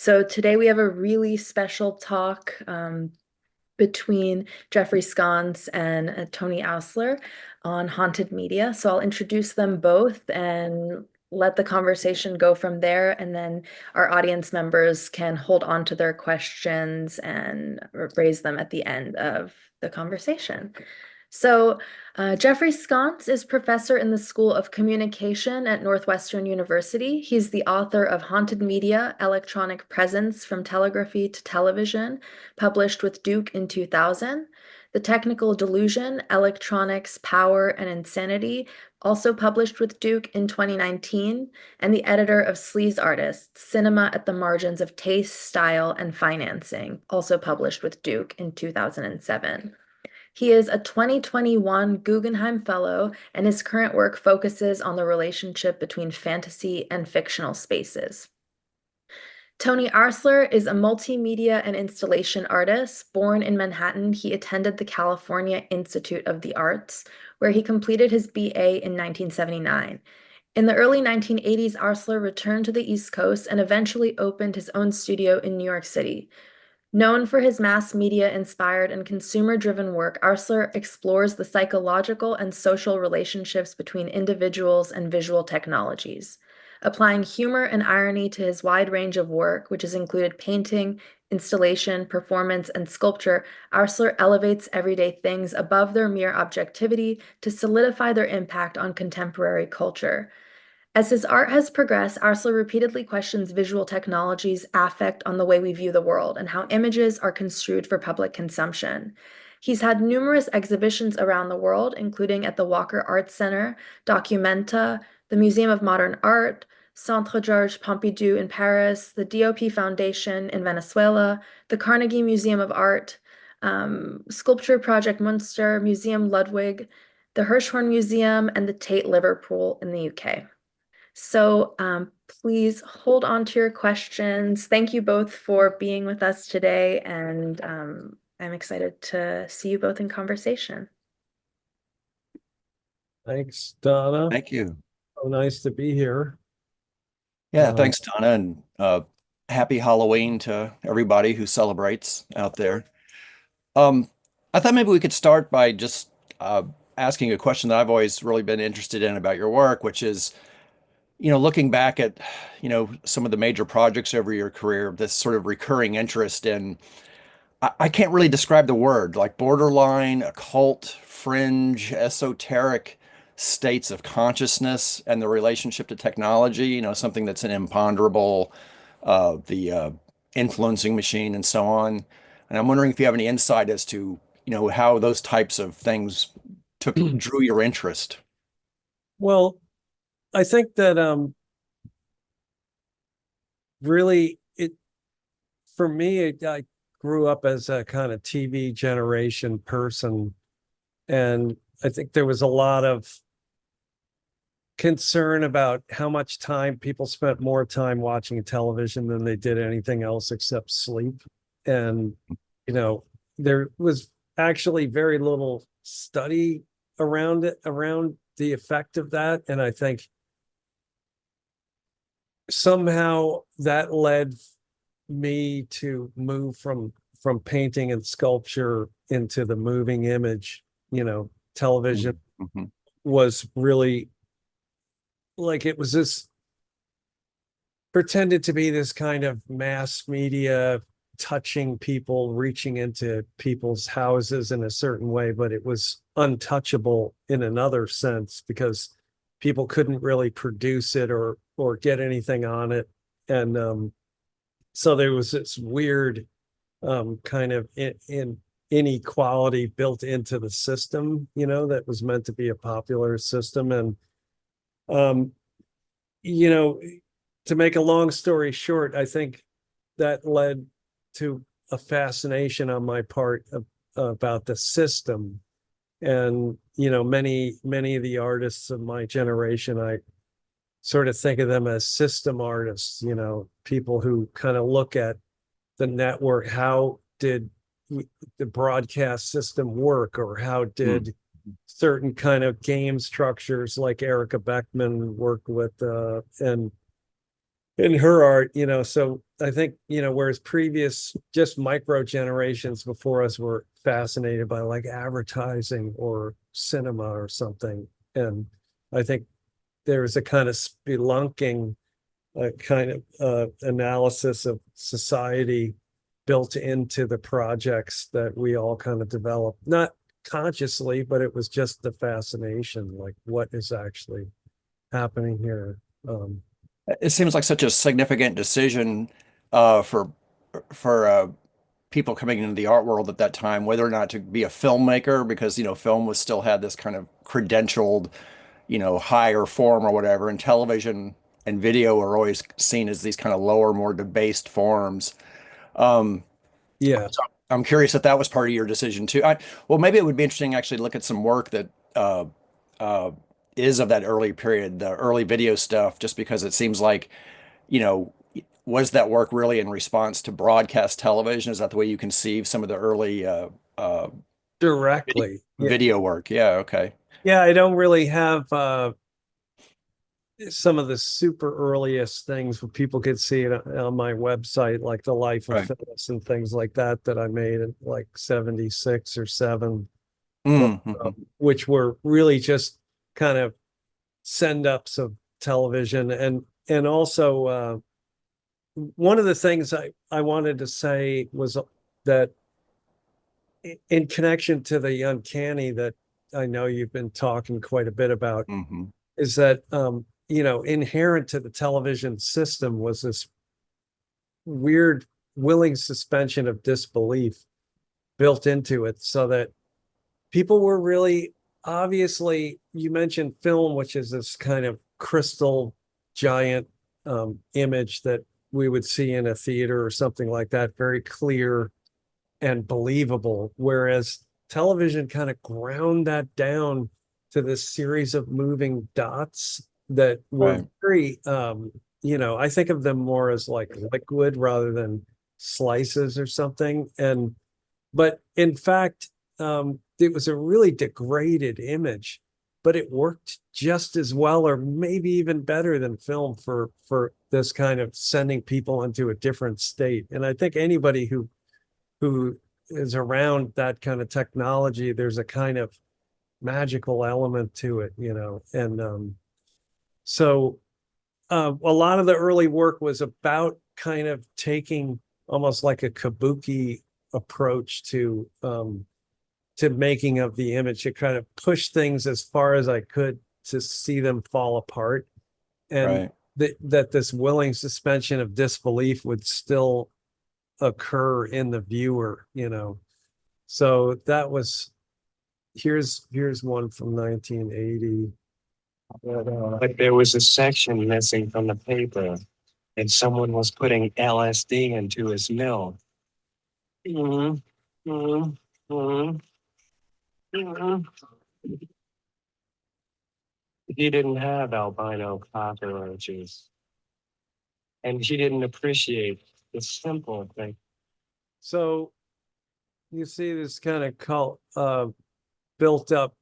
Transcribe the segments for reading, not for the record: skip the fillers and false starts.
So today we have a really special talk between Jeffrey Sconce and Tony Oursler on haunted media. So I'll introduce them both and let the conversation go from there, and then our audience members can hold on to their questions and raise them at the end of the conversation. So, Jeffrey Sconce is professor in the School of Communication at Northwestern University. He's the author of Haunted Media, Electronic Presence from Telegraphy to Television, published with Duke in 2000. The Technical Delusion, Electronics, Power, and Insanity, also published with Duke in 2019. And the editor of Sleaze Artists, Cinema at the Margins of Taste, Style, and Financing, also published with Duke in 2007. He is a 2021 Guggenheim Fellow, and his current work focuses on the relationship between fantasy and fictional spaces. Tony Oursler is a multimedia and installation artist. Born in Manhattan, he attended the California Institute of the Arts, where he completed his BA in 1979. In the early 1980s, Oursler returned to the East Coast and eventually opened his own studio in New York City. Known for his mass media-inspired and consumer-driven work, Oursler explores the psychological and social relationships between individuals and visual technologies. Applying humor and irony to his wide range of work, which has included painting, installation, performance, and sculpture, Oursler elevates everyday things above their mere objectivity to solidify their impact on contemporary culture. As his art has progressed, Oursler repeatedly questions visual technology's affect on the way we view the world and how images are construed for public consumption. He's had numerous exhibitions around the world, including at the Walker Arts Center, Documenta, the Museum of Modern Art, Centre Georges Pompidou in Paris, the DOP Foundation in Venezuela, the Carnegie Museum of Art, Sculpture Project Munster, Museum Ludwig, the Hirshhorn Museum, and the Tate Liverpool in the UK. So please hold on to your questions. Thank you both for being with us today, and I'm excited to see you both in conversation. Thanks, Donna. Thank you. So nice to be here. Yeah, thanks, Donna, and happy Halloween to everybody who celebrates out there. I thought maybe we could start by just asking a question that I've always really been interested in about your work, which is, looking back at, some of the major projects over your career, this sort of recurring interest in, I can't really describe the word, like borderline, occult, fringe, esoteric states of consciousness and the relationship to technology, something that's an imponderable, the influencing machine and so on. And I'm wondering if you have any insight as to, how those types of things drew your interest. Well, I think that really for me, I grew up as a kind of TV generation person, and I think there was a lot of concern about how much time people spent more time watching television than they did anything else except sleep. And, there was actually very little study around the effect of that. And I think somehow that led me to move from painting and sculpture into the moving image. Television was really like, it was this pretended to be this kind of mass media, touching people, reaching into people's houses in a certain way, but it was untouchable in another sense because people couldn't really produce it or get anything on it. And so there was this weird kind of inequality built into the system, that was meant to be a popular system. And to make a long story short, I think that led to a fascination on my part about the system. And, many of the artists of my generation, I sort of think of them as system artists, people who kind of look at the network. How did the broadcast system work, or how did certain kind of game structures like Erica Beckman work with, and in her art, so I think, whereas previous just micro generations before us were fascinated by like advertising or cinema or something. And I think there was a kind of spelunking kind of analysis of society built into the projects that we all kind of developed, not consciously, but it was just the fascination, like what is actually happening here. It seems like such a significant decision for people coming into the art world at that time, whether or not to be a filmmaker, because film was still had this kind of credentialed, higher form or whatever, and television and video are always seen as these kind of lower, more debased forms. Um, Yeah. so I'm curious if that was part of your decision too. Well, maybe it would be interesting actually to look at some work that uh, is of that early period, the early video stuff, just because it seems like, you know, was that work really in response to broadcast television? Is that the way you conceive some of the early Directly. Yeah. video work? Yeah, okay. Yeah, I don't really have some of the super earliest things where people could see it on my website, like the life of Right. Phyllis and things like that I made in like 76 or 7, Mhm. which were really just kind of send ups of television. And also one of the things I wanted to say was that in connection to the uncanny that I know you've been talking quite a bit about, Mhm. is that inherent to the television system was this weird willing suspension of disbelief built into it, so that people were really, obviously, you mentioned film, which is this kind of crystal giant image that we would see in a theater or something like that, very clear and believable, whereas television kind of ground that down to this series of moving dots that were Right. very I think of them more as like liquid rather than slices or something. But in fact, it was a really degraded image, but it worked just as well or maybe even better than film for this kind of sending people into a different state. And I think anybody who is around that kind of technology, there's a kind of magical element to it, and so a lot of the early work was about kind of taking almost like a kabuki approach to making of the image, to kind of push things as far as I could to see them fall apart, and Right. that this willing suspension of disbelief would still occur in the viewer. So that was, here's one from 1980. But there was a section missing from the paper, and someone was putting LSD into his milk. Mm, mm, mm, mm. He didn't have albino cockroaches, and he didn't appreciate the simple thing. So you see this kind of built up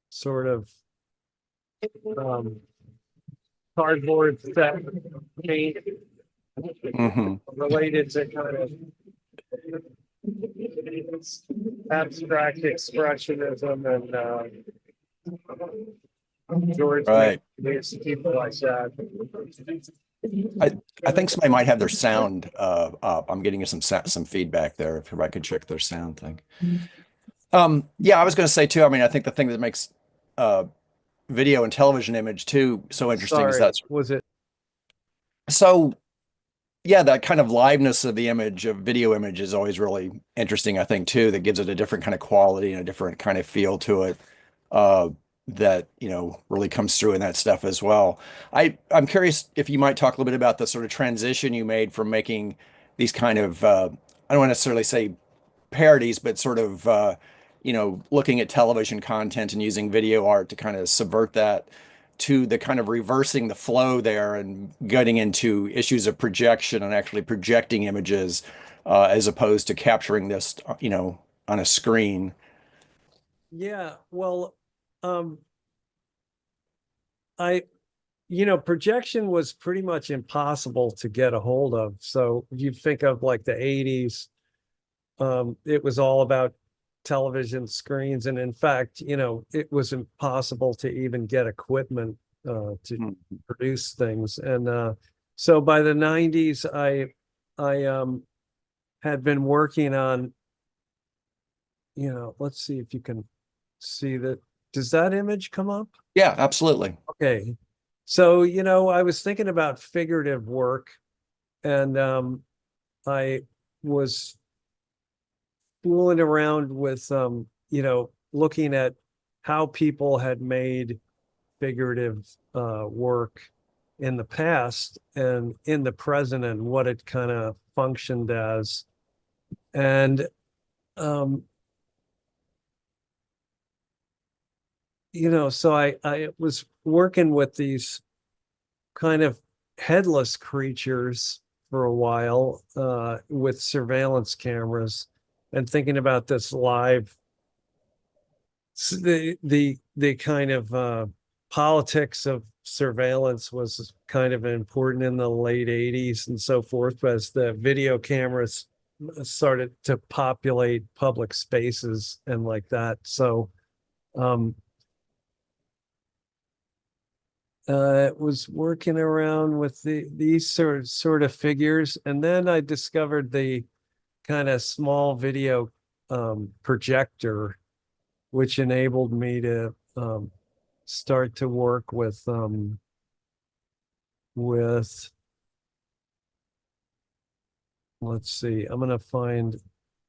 sort of um, cardboard set paint Mhm. related to kind of abstract expressionism and George Right. makes people like that. I think somebody might have their sound up. I'm getting some feedback there. If I could check their sound thing. Yeah, I was going to say too. I mean, I think the thing that makes uh, video and television image too so interesting is Sorry, that's was it? so. Yeah, that kind of liveness of the image of video image is always really interesting, I think, too. That gives it a different kind of quality and a different kind of feel to it. Uh, that really comes through in that stuff as well. I'm curious if you might talk a little bit about the sort of transition you made from making these kind of I don't want to necessarily say parodies, but sort of looking at television content and using video art to kind of subvert that, to the kind of reversing the flow there and getting into issues of projection and actually projecting images as opposed to capturing this, on a screen. Yeah, well, um, I projection was pretty much impossible to get a hold of. So you think of like the 80s, it was all about television screens. And in fact, it was impossible to even get equipment to produce things. And so by the 90s, I had been working on, let's see if you can see that. Does that image come up? Yeah, absolutely. Okay. So, I was thinking about figurative work, and I was fooling around with, looking at how people had made figurative work in the past and in the present and what it kind of functioned as. And, so I was working with these kind of headless creatures for a while with surveillance cameras and thinking about this live, the kind of politics of surveillance was kind of important in the late 80s and so forth, as the video cameras started to populate public spaces and like that. So was working around with these sort of figures, and then I discovered the kind of small video projector, which enabled me to start to work with let's see, I'm gonna find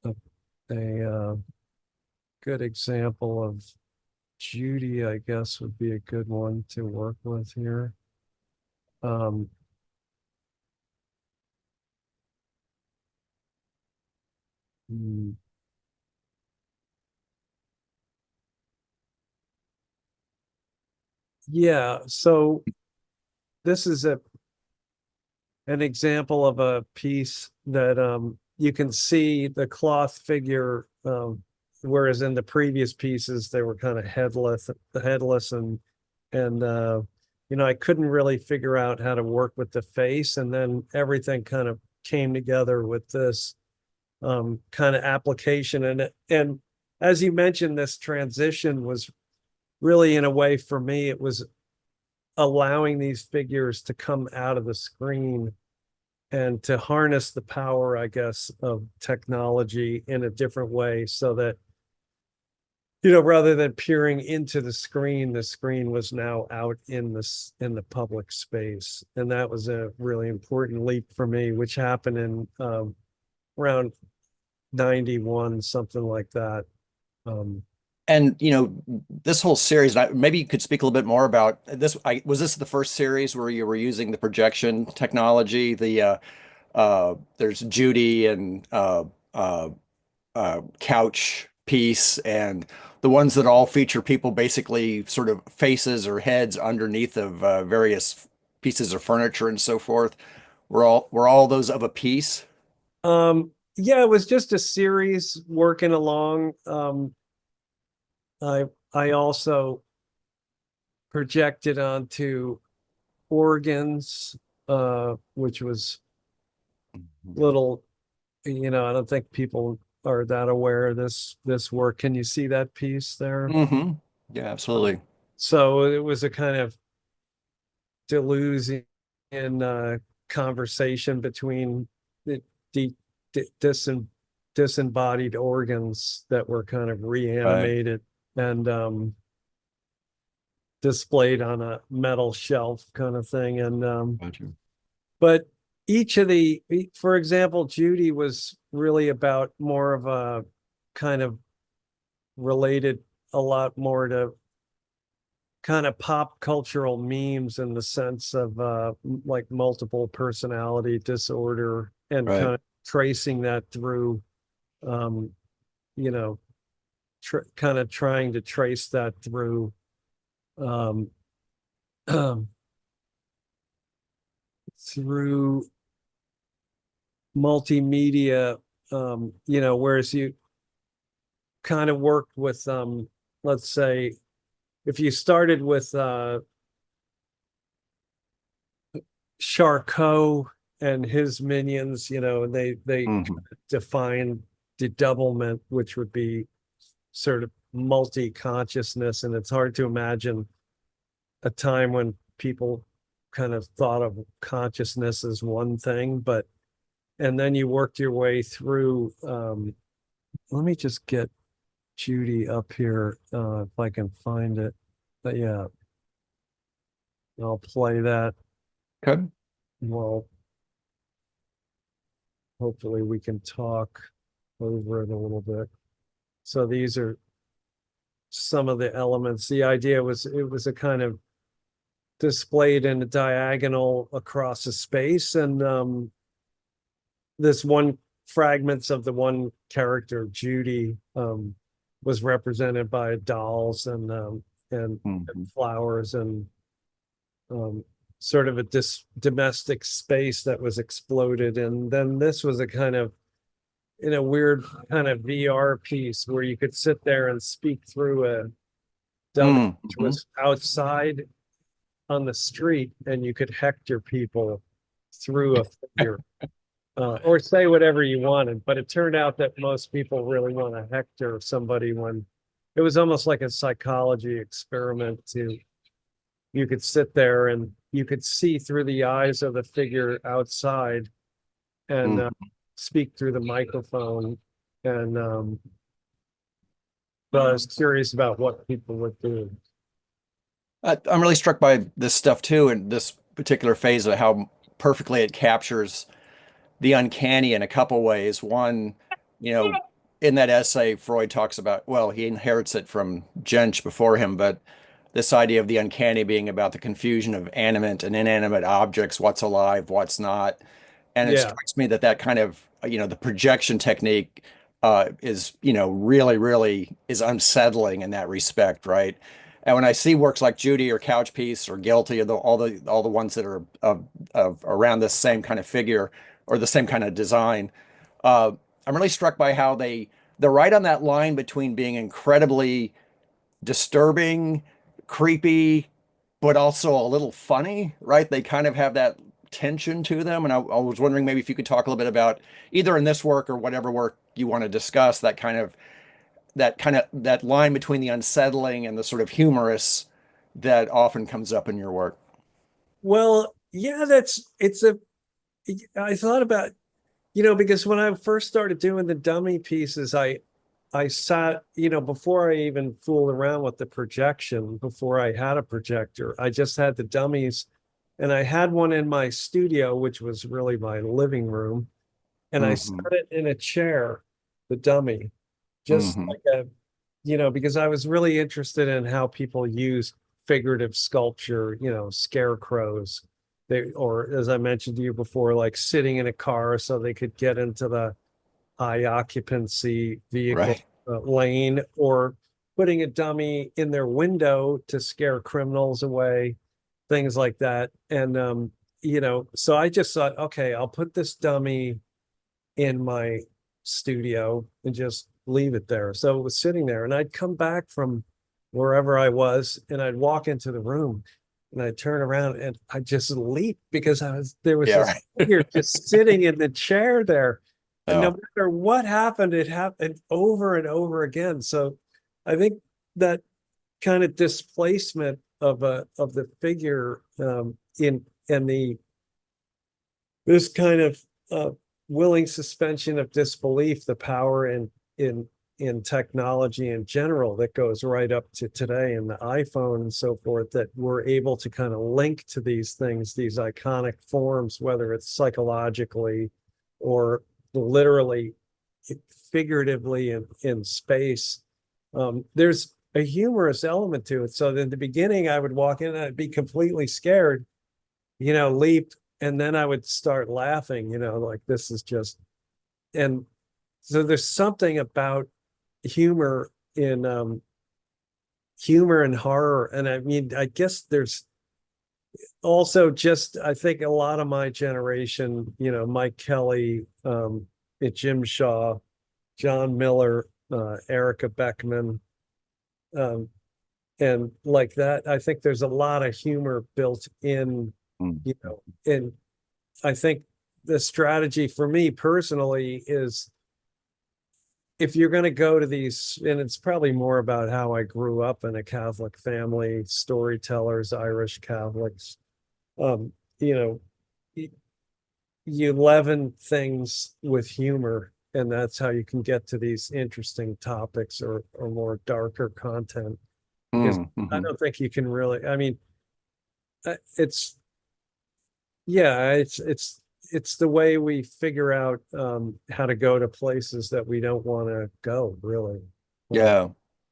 a good example of Judy, I guess, would be a good one to work with here. Yeah, so this is an example of a piece that you can see the cloth figure, whereas in the previous pieces they were kind of headless and I couldn't really figure out how to work with the face, and then everything kind of came together with this kind of application. And as you mentioned, this transition was really, in a way, for me, it was allowing these figures to come out of the screen and to harness the power, I guess, of technology in a different way, so that, rather than peering into the screen was now out in the public space. And that was a really important leap for me, which happened in around 91, something like that. And this whole series, maybe you could speak a little bit more about this. Was this the first series where you were using the projection technology? There's Judy and couch piece, and the ones that all feature people basically sort of faces or heads underneath of various pieces of furniture and so forth. Were all those of a piece? Yeah, it was just a series working along. I also projected onto organs, which was little, I don't think people are that aware of this work. Can you see that piece there? Mm-hmm. Yeah, absolutely. So it was a kind of delusion conversation between the disembodied organs that were kind of reanimated and displayed on a metal shelf kind of thing. And but each of for example, Judy was really about more of a kind of related a lot more to kind of pop cultural memes, in the sense of like multiple personality disorder, and kind of tracing that through kind of trying to trace that through through multimedia, whereas you kind of worked with let's say if you started with Charcot and his minions, you know, they Mhm. define dedoublement, which would be sort of multi-consciousness, and it's hard to imagine a time when people kind of thought of consciousness as one thing, but and then you worked your way through. Let me just get Judy up here if I can find it. But yeah, I'll play that. Good. Well, hopefully we can talk over it a little bit. So these are some of the elements. The idea was it was a kind of displayed in a diagonal across a space, and this one fragments of the one character, Judy, was represented by dolls and Mhm. flowers and sort of a domestic space that was exploded. And then this was a kind of in a weird kind of VR piece where you could sit there and speak through a dummy which Mhm. was outside on the street, and you could hector people through a figure. Or say whatever you wanted, but it turned out that most people really want to hector somebody when it was almost like a psychology experiment. You could sit there and you could see through the eyes of the figure outside and speak through the microphone. And but I was curious about what people would do. I'm really struck by this stuff too, and this particular phase of how perfectly it captures the uncanny in a couple ways. One, you know, in that essay, Freud talks about, well, he inherits it from Jensch before him, but this idea of the uncanny being about the confusion of animate and inanimate objects, what's alive, what's not. And it Yeah. strikes me that that kind of, the projection technique is, really, really is unsettling in that respect, right? And when I see works like Judy or Couch Piece or Guilty, or all the ones that are of around this same kind of figure or the same kind of design, uh, I'm really struck by how they're right on that line between being incredibly disturbing, creepy, but also a little funny, right? They kind of have that tension to them. And I was wondering maybe if you could talk a little bit about either in this work or whatever work you want to discuss that line between the unsettling and the sort of humorous that often comes up in your work. Well, yeah, I thought about, because when I first started doing the dummy pieces, I sat, before I even fooled around with the projection, before I had a projector, I just had the dummies, and I had one in my studio, which was really my living room. And I set Hmm. it in a chair, the dummy, just Hmm. like because I was really interested in how people use figurative sculpture, scarecrows. Or as I mentioned to you before, like sitting in a car so they could get into the high occupancy vehicle Right. lane, or putting a dummy in their window to scare criminals away, things like that. And so I just thought, okay, I'll put this dummy in my studio and just leave it there. So it was sitting there, and I'd come back from wherever I was, and I'd walk into the room, and I'd turn around and I just leap because there was Yeah, this right. figure just sitting in the chair there. And no Oh. matter what happened, it happened over and over again. So I think that kind of displacement of the figure in and this kind of willing suspension of disbelief, the power in technology in general that goes right up to today and the iPhone and so forth, that we're able to kind of link to these things, these iconic forms, whether it's psychologically or literally, figuratively in space. There's a humorous element to it. So in the beginning, I would walk in and I'd be completely scared, leap, and then I would start laughing, like this is just, and so there's something about humor and horror. And I mean, I guess there's also just, I think a lot of my generation, Mike Kelly, Jim Shaw, John Miller, Erica Beckman, and like that, I think there's a lot of humor built in Mm. you know, and I think the strategy for me personally is, if you're going to go to these, and it's probably more about how I grew up in a Catholic family, storytellers, Irish Catholics, you know, you leaven things with humor, and that's how you can get to these interesting topics or more darker content. Because I don't think you can really, I mean, it's, yeah, it's the way we figure out how to go to places that we don't want to go, really. Yeah.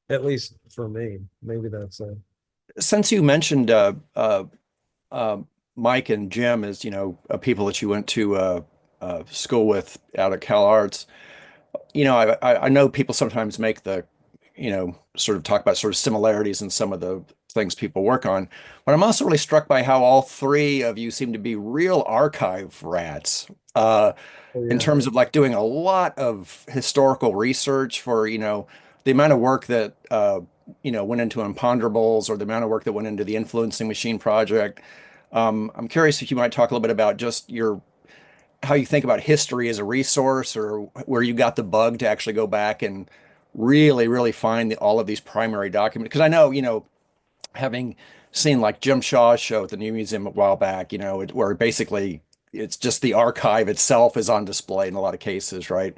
At least for me, maybe that's a. Since you mentioned Mike and Jim as, people that you went to school with out at Cal Arts, I know people sometimes make the, sort of talk about sort of similarities in some of the things people work on, but I'm also really struck by how all three of you seem to be real archive rats. In terms of like doing a lot of historical research for, the amount of work that, went into imponderables, or the amount of work that went into the influencing machine project. I'm curious if you might talk a little bit about just how you think about history as a resource, or where you got the bug to actually go back and really, really find all of these primary documents. Because I know, having seen like Jim Shaw's show at the New Museum a while back, where basically it's just the archive itself is on display in a lot of cases, right?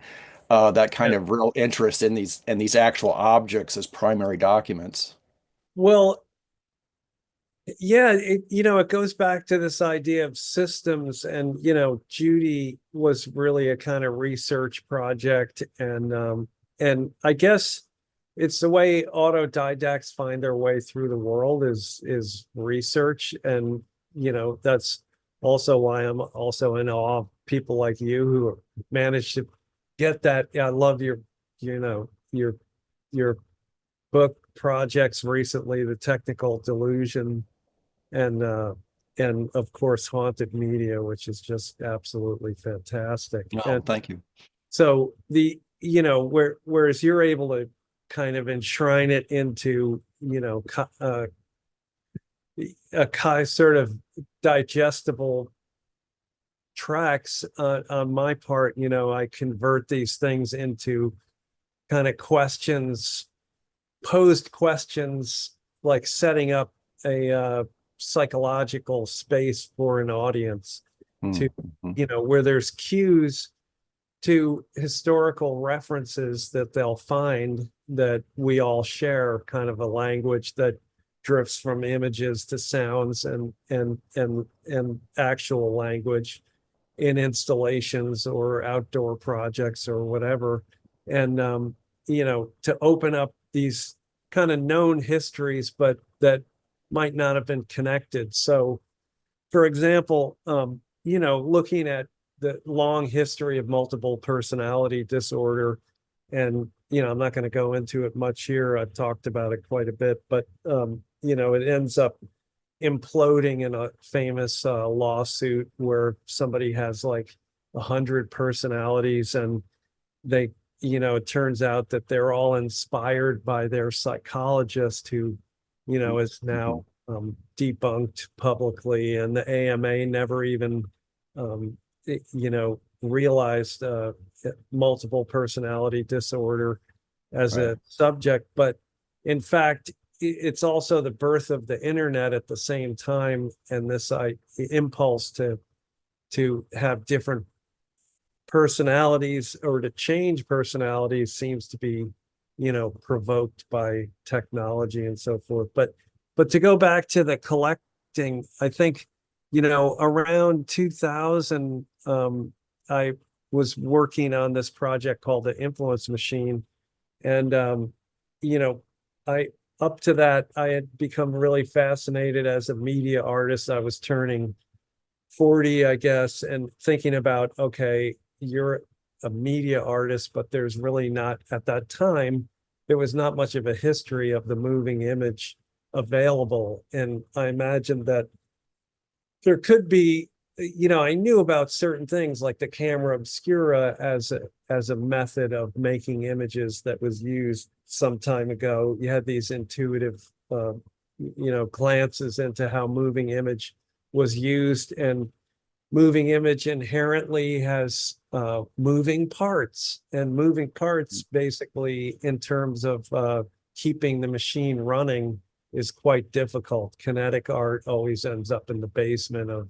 That kind of real interest in these actual objects as primary documents. Well, yeah, it goes back to this idea of systems, and Judy was really a kind of research project, and I guess it's the way autodidacts find their way through the world is research, and that's also why I'm also in awe of people like you who managed to get that. Yeah, I love your book projects recently, the Technical Delusion, and of course Haunted Media, which is just absolutely fantastic. Oh, And thank you. so whereas you're able to kind of enshrine it into a kind sort of digestible tracks, on my part, I convert these things into kind of posed questions, like setting up a psychological space for an audience to, where there's cues to historical references that they'll find that we all share, kind of a language that drifts from images to sounds and actual language in installations or outdoor projects or whatever. And to open up these kind of known histories, but that might not have been connected. So, for example, looking at the long history of multiple personality disorder, and I'm not going to go into it much here. I've talked about it quite a bit, but it ends up imploding in a famous lawsuit where somebody has like 100 personalities, and they, it turns out that they're all inspired by their psychologist, who, is now debunked publicly, and the AMA never even, realized multiple personality disorder as a subject. But in fact, it's also the birth of the internet at the same time, and this impulse to have different personalities, or to change personalities, seems to be provoked by technology and so forth. But to go back to the collecting, I think around 2000, I was working on this project called the Influence Machine, and I up to that, I had become really fascinated as a media artist. I was turning 40, I guess, and thinking about, okay, you're a media artist, but there's really not, at that time, there was not much of a history of the moving image available. And I imagined that there could be, I knew about certain things like the camera obscura as a method of making images that was used some time ago. You had these intuitive, glances into how moving image was used, and moving image inherently has moving parts, and moving parts basically in terms of keeping the machine running is quite difficult. Kinetic art always ends up in the basement of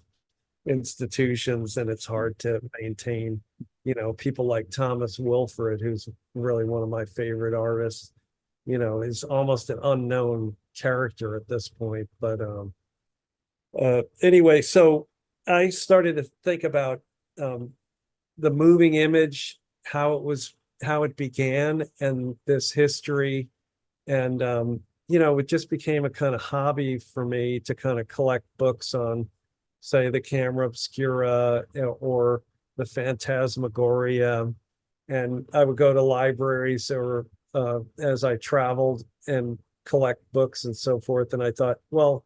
institutions, and it's hard to maintain. You know, people like Thomas Wilfred, who's really one of my favorite artists, you know, is almost an unknown character at this point. But anyway, so I started to think about the moving image, how it began, and this history. And you know, it just became a kind of hobby for me to kind of collect books on, say, the camera obscura, or the phantasmagoria. And I would go to libraries, or as I traveled, and collect books and so forth. And I thought, well,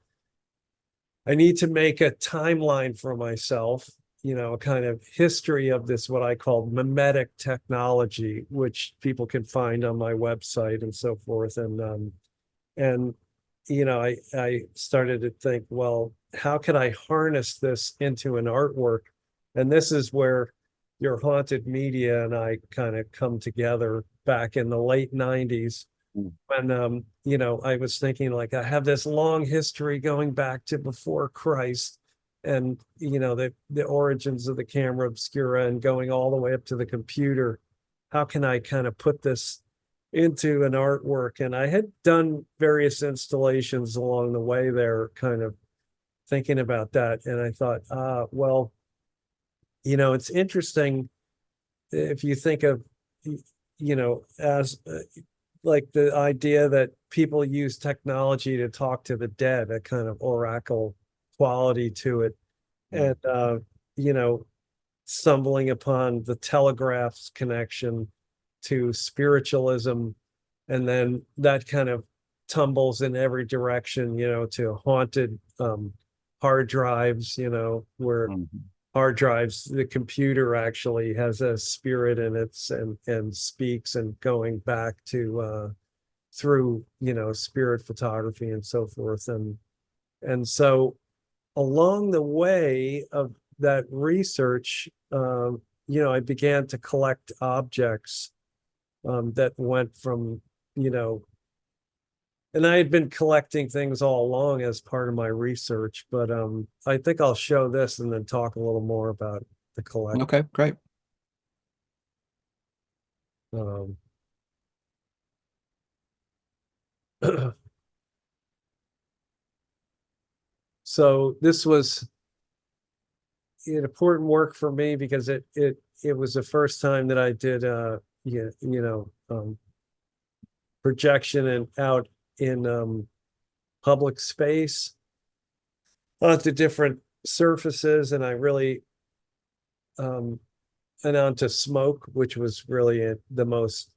I need to make a timeline for myself, you know, a kind of history of this, what I call mimetic technology, which people can find on my website and so forth. And you know, I started to think, well, how can I harness this into an artwork? And this is where your Haunted Media and I kind of come together back in the late 90s. When you know, I was thinking, like, I have this long history going back to before Christ, and you know, the origins of the camera obscura, and going all the way up to the computer. How can I kind of put this into an artwork? And I had done various installations along the way there, kind of thinking about that. And I thought, well, you know, it's interesting if you think of, you know, as like the idea that people use technology to talk to the dead, a kind of oracle quality to it. And, you know, stumbling upon the telegraph's connection to spiritualism, and then that kind of tumbles in every direction, you know, to haunted hard drives, you know, where hard drives, the computer actually has a spirit in it, and speaks, and going back to through, you know, spirit photography and so forth. And so along the way of that research, you know, I began to collect objects that went from, you know, and I had been collecting things all along as part of my research, but I think I'll show this and then talk a little more about the collection. Okay, great. So this was an important work for me because it was the first time that I did projection and out in public space onto different surfaces, and I really and onto smoke, which was really the most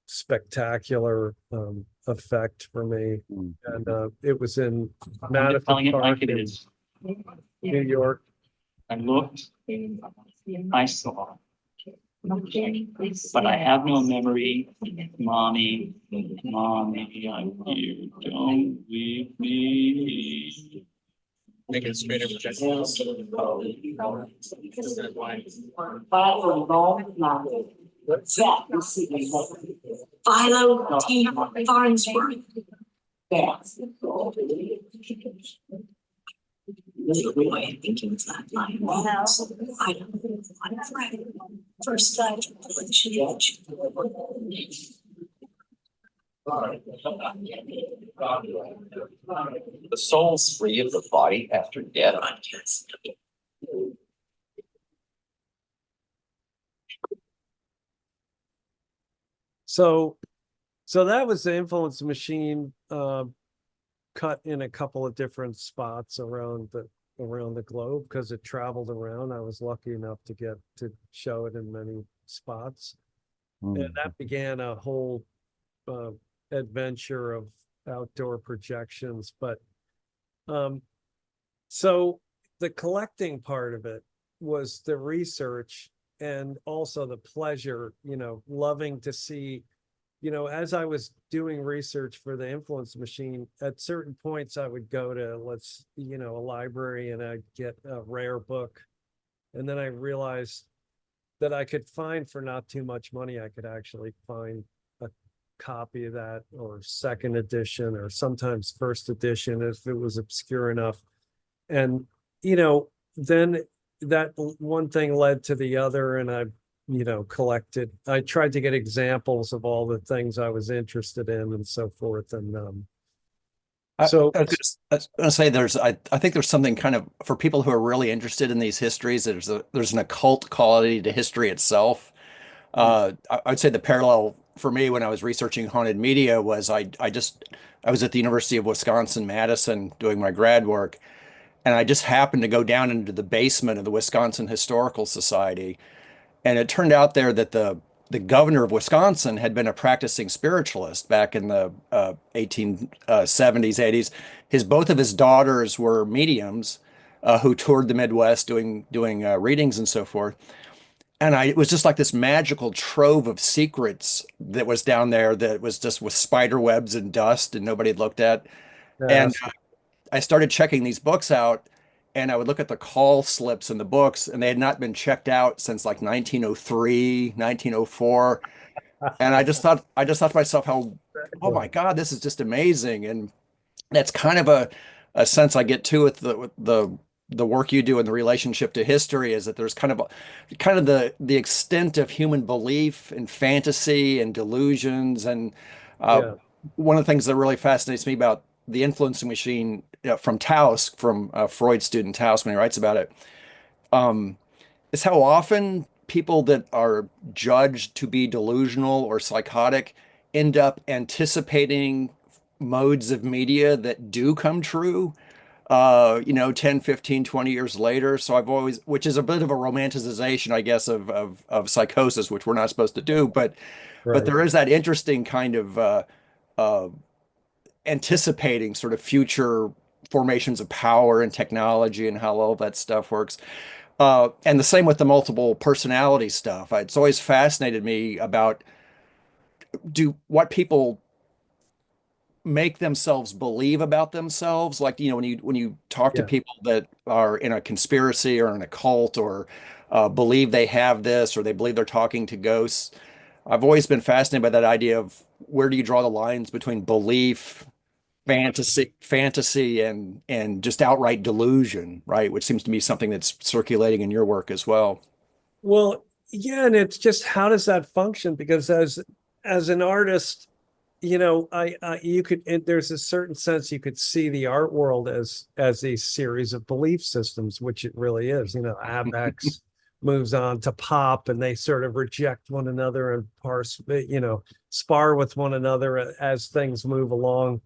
spectacular effect for me. And it was in Madison telling it Park like it in is. New York. I looked, I saw, but I have no memory. Mommy, you don't leave me. Make it straight Philo T. Farnsworth. Little boy, I think it was that line. I don't know. I'm afraid. First time The soul's free of the body after death. So that was the influence machine, cut in a couple of different spots around the globe because it traveled around. I was lucky enough to get to show it in many spots. And that began a whole adventure of outdoor projections. But so the collecting part of it was the research, and also the pleasure, you know, loving to see, as I was doing research for the influence machine, at certain points I would go to, a library, and I'd get a rare book. And then I realized that I could find, for not too much money, I could actually find a copy of that, or second edition, or sometimes first edition if it was obscure enough. And, then that one thing led to the other, and I tried to get examples of all the things I was interested in and so forth. And so I was gonna say I think there's something kind of for people who are really interested in these histories. There's an occult quality to history itself. I'd say the parallel for me when I was researching haunted media was I was at the University of Wisconsin-Madison doing my grad work, and I just happened to go down into the basement of the Wisconsin Historical Society. And it turned out there that the governor of Wisconsin had been a practicing spiritualist back in the 1870s, 80s. Both of his daughters were mediums who toured the Midwest doing readings and so forth. And it was just like this magical trove of secrets that was down there that was just with spider webs and dust and nobody had looked at. And I started checking these books out, and I would look at the call slips in the books, and they had not been checked out since like 1903, 1904. And I just thought to myself, oh my God, this is just amazing. And that's kind of a sense I get too with the work you do and the relationship to history, is that there's kind of the extent of human belief and fantasy and delusions. And one of the things that really fascinates me about the influencing machine, from Taos, from Freud's student Taos, when he writes about it, is how often people that are judged to be delusional or psychotic end up anticipating modes of media that do come true, 10, 15, 20 years later. So which is a bit of a romanticization, I guess, of psychosis, which we're not supposed to do, but there is that interesting kind of anticipating sort of future formations of power and technology and how all that stuff works. And the same with the multiple personality stuff. It's always fascinated me about what people make themselves believe about themselves. Like, when you talk to people that are in a conspiracy or in a cult, or believe they have this, or they believe they're talking to ghosts. I've always been fascinated by that idea of where do you draw the lines between belief, fantasy and just outright delusion, right? Which seems to be something that's circulating in your work as well. Well, yeah, and it's just, how does that function? Because as an artist, there's a certain sense you could see the art world as a series of belief systems, which it really is. Abex moves on to pop, and they sort of reject one another and spar with one another as things move along.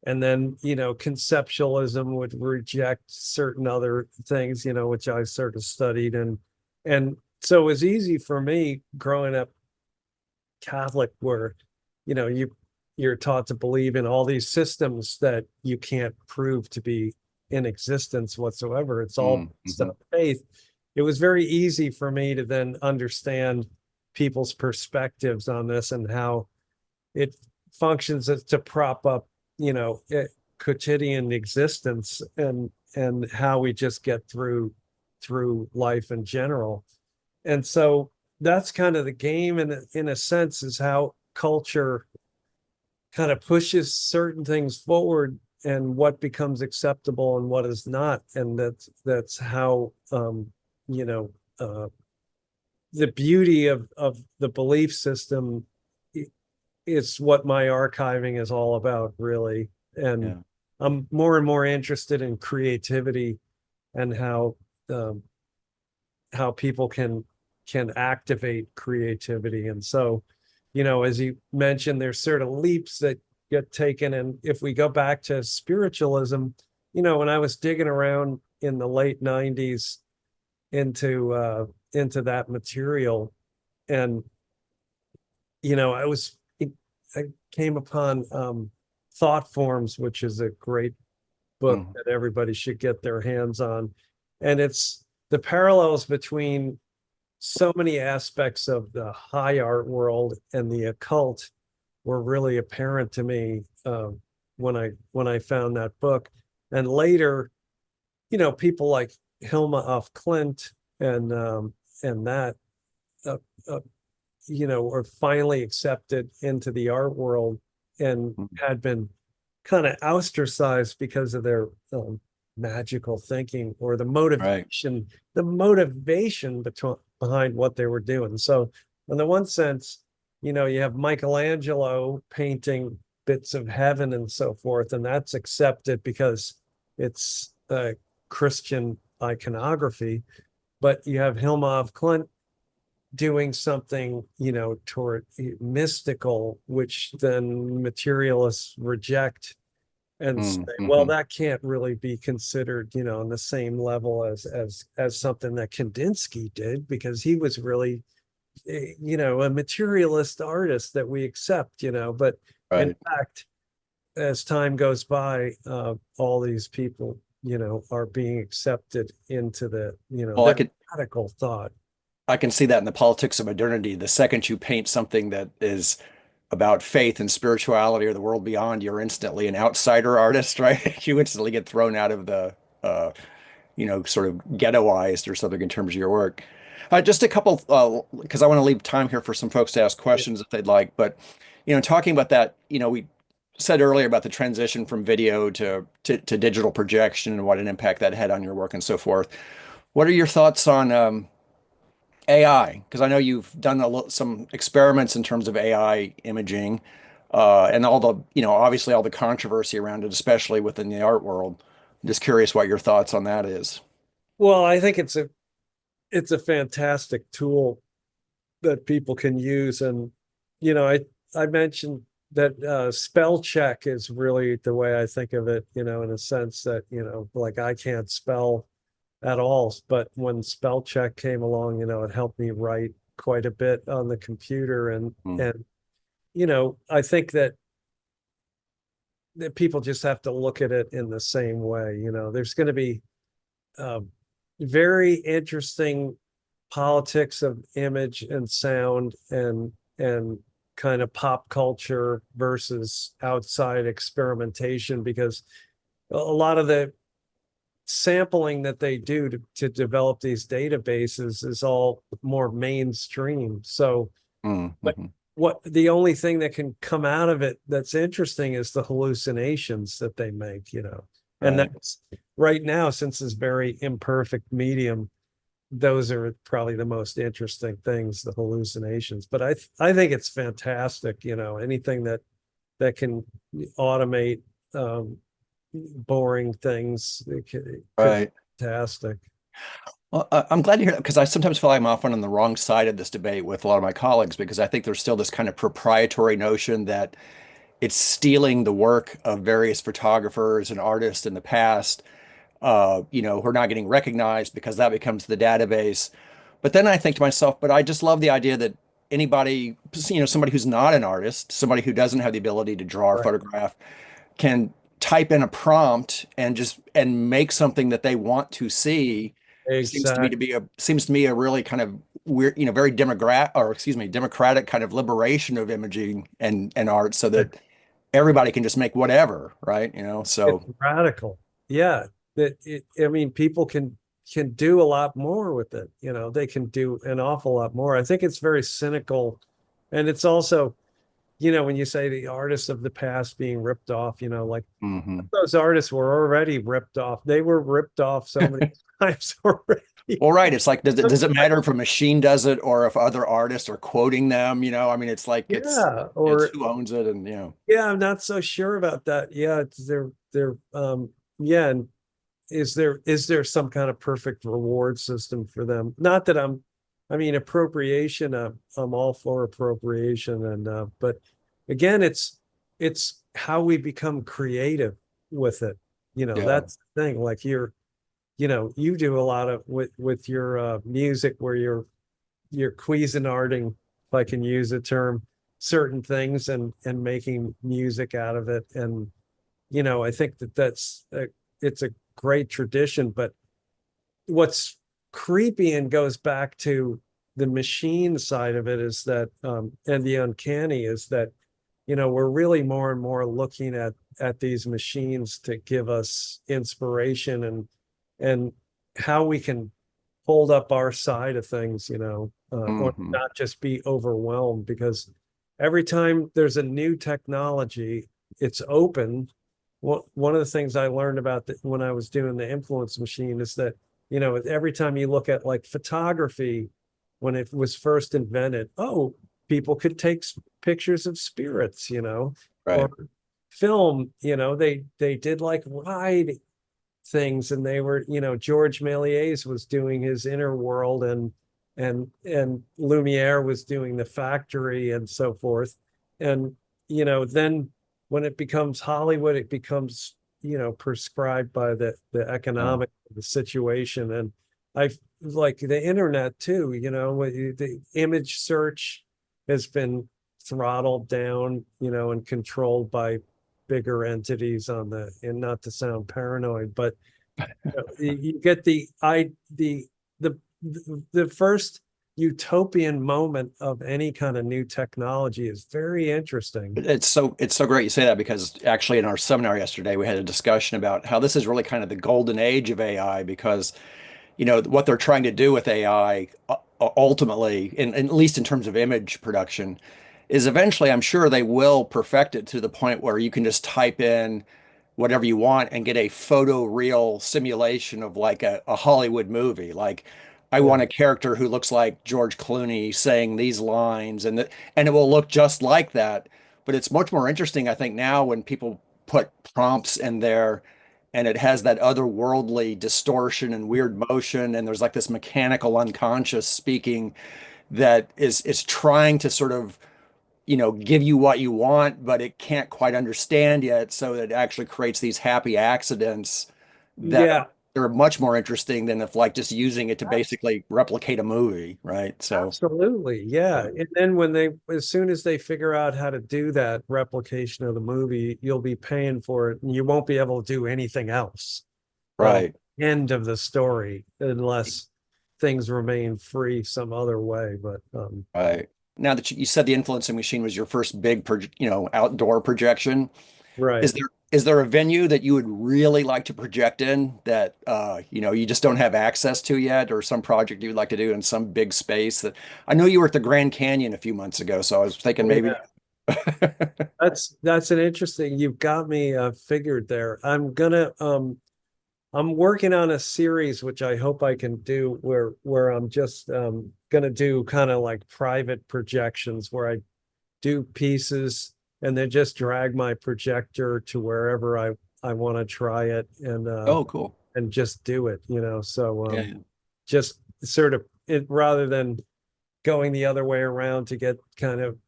And then, conceptualism would reject certain other things, which I sort of studied. And so it was easy for me growing up Catholic, where, you're taught to believe in all these systems that you can't prove to be in existence whatsoever. It's all stuff of faith. It was very easy for me to then understand people's perspectives on this and how it functions to prop up quotidian existence, and how we just get through life in general. And so that's kind of the game, and in a sense is how culture kind of pushes certain things forward, and what becomes acceptable and what is not. And that's how the beauty of the belief system is what my archiving is all about, really. And I'm more and more interested in creativity and how people can activate creativity. And so, as you mentioned, there's sort of leaps that get taken. And if we go back to spiritualism, when I was digging around in the late 90s into that material, and I came upon Thought Forms, which is a great book that everybody should get their hands on. And it's the parallels between so many aspects of the high art world and the occult, were really apparent to me when I found that book. And later, people like Hilma af Klint and that uh, uh, were finally accepted into the art world and had been kind of ostracized because of their magical thinking or the motivation, behind what they were doing. So in the one sense, you have Michelangelo painting bits of heaven and so forth, and that's accepted because it's Christian iconography. But you have Hilma af Klint doing something, toward mystical, which then materialists reject and say, well, that can't really be considered, on the same level as something that Kandinsky did, because he was really, a materialist artist that we accept, but in fact, as time goes by, all these people, are being accepted into the, radical thought. I can see that in the politics of modernity. The second you paint something that is about faith and spirituality or the world beyond, you're instantly an outsider artist, right? You instantly get thrown out of the, sort of ghettoized or something in terms of your work. Just a couple, because I want to leave time here for some folks to ask questions if they'd like. But, talking about that, we said earlier about the transition from video to digital projection and what an impact that had on your work and so forth. What are your thoughts on AI? Because I know you've done some experiments in terms of AI imaging, and all the, obviously all the controversy around it, especially within the art world. I'm just curious what your thoughts on that is. Well, I think it's a fantastic tool that people can use. And, I mentioned that spell check is really the way I think of it, in a sense that, like I can't spell at all, but when spell check came along, it helped me write quite a bit on the computer. And I think that people just have to look at it in the same way. There's going to be very interesting politics of image and sound and kind of pop culture versus outside experimentation, because a lot of the sampling that they do to develop these databases is all more mainstream. So but what the only thing that can come out of it that's interesting is the hallucinations that they make, and that's right now, since it's very imperfect medium, those are probably the most interesting things, the hallucinations. But I think it's fantastic, anything that can automate boring things. Fantastic. Well, I'm glad to hear that, because I sometimes feel I'm often on the wrong side of this debate with a lot of my colleagues, because I think there's still this kind of proprietary notion that it's stealing the work of various photographers and artists in the past, who are not getting recognized because that becomes the database. But then I think to myself, but I just love the idea that anybody, somebody who's not an artist, somebody who doesn't have the ability to draw or photograph, can type in a prompt and make something that they want to see. Exactly. Seems to me a really kind of weird, very democratic kind of liberation of imaging and art, so that everybody can just make whatever, right? So it's radical. Yeah. I mean, people can do a lot more with it. They can do an awful lot more. I think it's very cynical. And it's also, when you say the artists of the past being ripped off, like those artists were already ripped off. They were ripped off so many times already. Well, right. It's like, does it matter if a machine does it or if other artists are quoting them? I mean, it's like, it's who owns it, and Yeah, I'm not so sure about that. Yeah, yeah. And is there some kind of perfect reward system for them? Not that I mean, appropriation, I'm all for appropriation, and but again, it's how we become creative with it. That's the thing. Like you do a lot of with your music, where you're Cuisinarting, if I can use a term, certain things and making music out of it. And I think that's it's a great tradition. But what's creepy and goes back to the machine side of it is that and the uncanny is that we're really more and more looking at these machines to give us inspiration and how we can hold up our side of things, or Mhm. not just be overwhelmed, because every time there's a new technology, it's open. One of the things I learned about when I was doing the influence machine is that, every time you look at like photography, when it was first invented, oh, people could take pictures of spirits, Right. or film, they did like ride things, and they were, George Méliès was doing his inner world, and Lumiere was doing the factory and so forth. And, then when it becomes Hollywood, it becomes, prescribed by the economic the situation. And I like the internet too, the image search has been throttled down, and controlled by bigger entities and not to sound paranoid, but you get the first utopian moment of any kind of new technology is very interesting. It's so great you say that, because actually in our seminar yesterday we had a discussion about how this is really kind of the golden age of AI, because what they're trying to do with AI ultimately, at least in terms of image production, is eventually I'm sure they will perfect it to the point where you can just type in whatever you want and get a photoreal simulation of like a Hollywood movie. Like, I want a character who looks like George Clooney saying these lines, and it will look just like that. But it's much more interesting, I think, now when people put prompts in there and it has that otherworldly distortion and weird motion, and there's like this mechanical unconscious speaking that is trying to sort of give you what you want, but it can't quite understand yet. So it actually creates these happy accidents that Yeah, are much more interesting than if like just using it to basically replicate a movie, right? So absolutely. Yeah. And then as soon as they figure out how to do that replication of the movie, you'll be paying for it, and you won't be able to do anything else. right. End of the story, unless things remain free some other way. But Right. Now that you said the influencing machine was your first big, outdoor projection, right. is there a venue that you would really like to project in that you just don't have access to yet, or some project you'd like to do in some big space that I know you were at the Grand Canyon a few months ago, so I was thinking Oh, maybe. yeah. That's an interesting, you've got me figured there. I'm working on a series which I hope I can do, where I'm just gonna do kind of like private projections, where I do pieces and then just drag my projector to wherever I want to try it, Oh, cool. and just do it, so Yeah, yeah. just sort of it, rather than going the other way around to get kind of,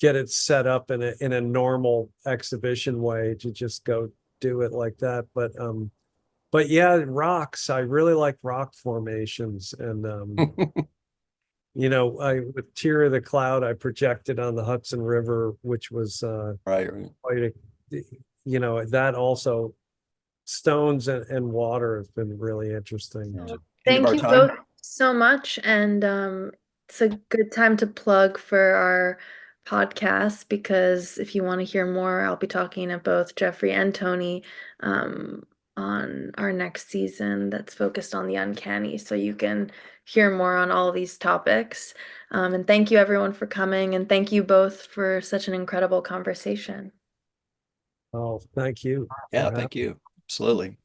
get it set up in a normal exhibition way, to just go do it like that. But yeah, rocks, I really like rock formations. And I with Tear of the Cloud, I projected on the Hudson River, which was Right, right. quite a, that also, stones and water have been really interesting. End of Thank our you time. both so much. And it's a good time to plug for our podcast, because if you want to hear more, I'll be talking to both Jeffrey and Tony on our next season that's focused on the uncanny. So you can hear more on all of these topics. And thank you everyone for coming. And thank you both for such an incredible conversation. Oh, thank you Yeah, for thank you. Absolutely.